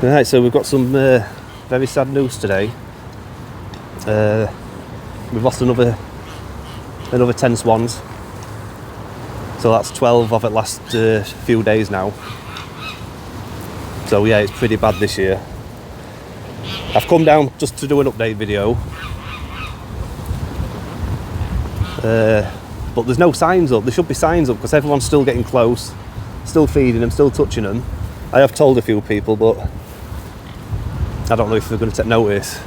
Right, so we've got some very sad news today. We've lost another 10 swans. So that's 12 of the last few days now. So yeah, it's pretty bad this year. I've come down just to do an update video. But there's no signs up. There should be signs up because everyone's still getting close, still feeding them, still touching them. I have told a few people, but I don't know if they're going to take notice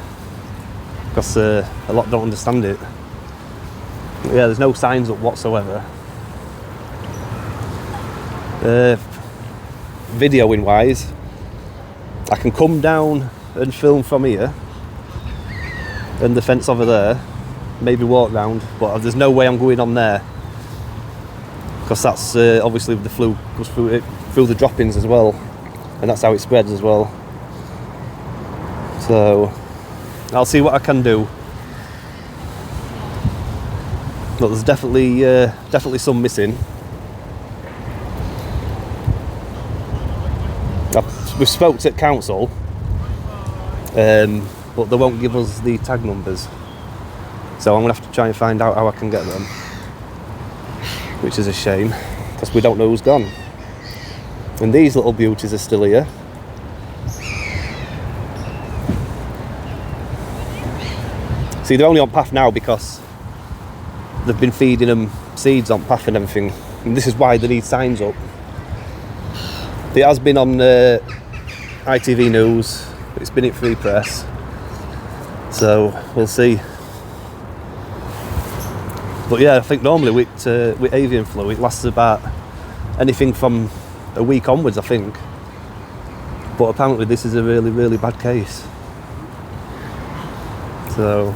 because a lot don't understand it. But yeah, there's no signs up whatsoever. Videoing wise, I can come down and film from here and the fence over there, maybe walk round, but there's no way I'm going on there because that's obviously the flu goes through the droppings as well, and that's how it spreads as well. So I'll see what I can do. But there's definitely some missing. We spoke to council, but they won't give us the tag numbers. So I'm going to have to try and find out how I can get them, which is a shame because we don't know who's gone. And these little beauties are still here. See, they're only on path now because they've been feeding them seeds on path and everything. And this is why they need signs up. It has been on ITV News, it's been at Free Press. So we'll see. But yeah, I think normally with avian flu it lasts about anything from a week onwards, I think. But apparently this is a really, really bad case. So,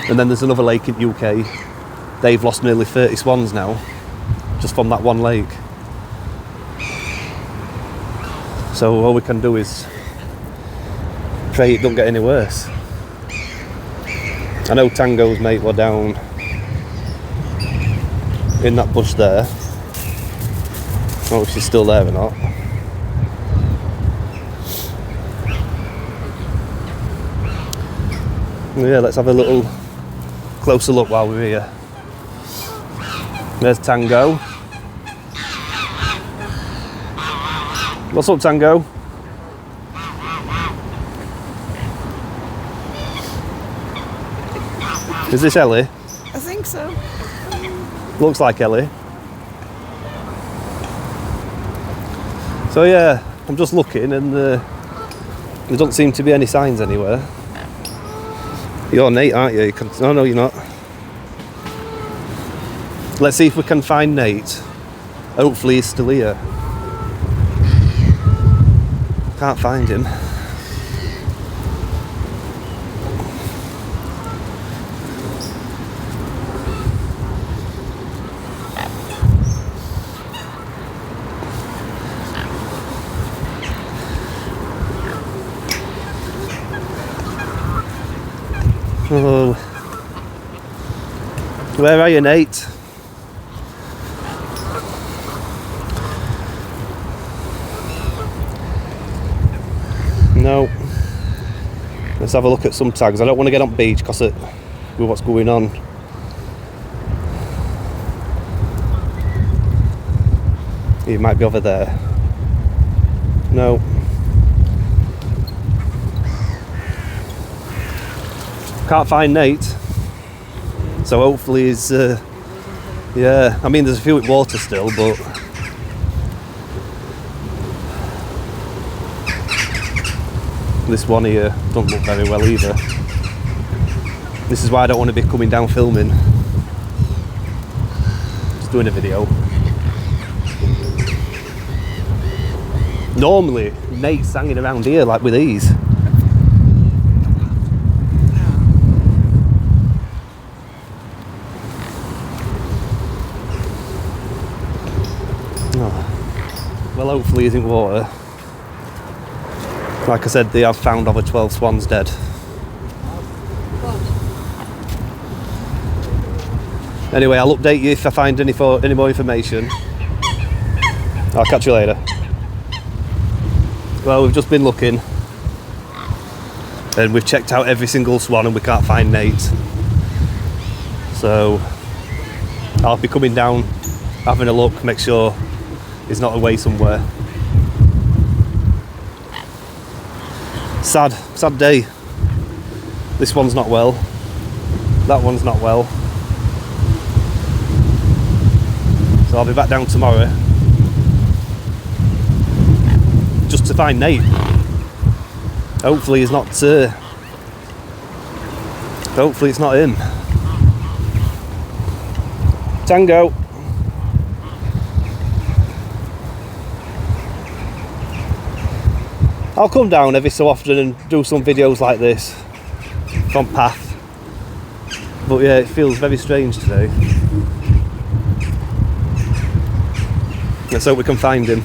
and then there's another lake in UK. They've lost nearly 30 swans now, just from that one lake. So all we can do is pray it don't get any worse. I know Tango's mate were down in that bush there. I don't know if she's still there or not. Yeah, let's have a little closer look while we're here. There's Tango. What's up, Tango? Is this Ellie? I think so. Looks like Ellie. So yeah, I'm just looking and there don't seem to be any signs anywhere. You're Nate, aren't you? Oh no, you're not. Let's see if we can find Nate. Hopefully he's still here. Can't find him. Oh. Where are you, Nate? No. Let's have a look at some tags. I don't want to get on beach because with what's going on. He might be over there. No. Can't find Nate. So hopefully he's yeah, I mean there's a few with water still, but this one here doesn't look very well either. This is why I don't want to be coming down filming. Just doing a video. Normally, Nate's hanging around here like with these. Oh. Well, hopefully he's in water. Like I said, they have found over 12 swans dead. Anyway, I'll update you if I find any more information. I'll catch you later. Well, we've just been looking and we've checked out every single swan and we can't find Nate. So I'll be coming down, having a look, make sure he's not away somewhere. Sad day. This one's not well. That one's not well. So I'll be back down tomorrow just to find Nate. Hopefully he's not. Hopefully it's not him. Tango. I'll come down every so often and do some videos like this from Path. But yeah, it feels very strange today. Let's hope we can find him.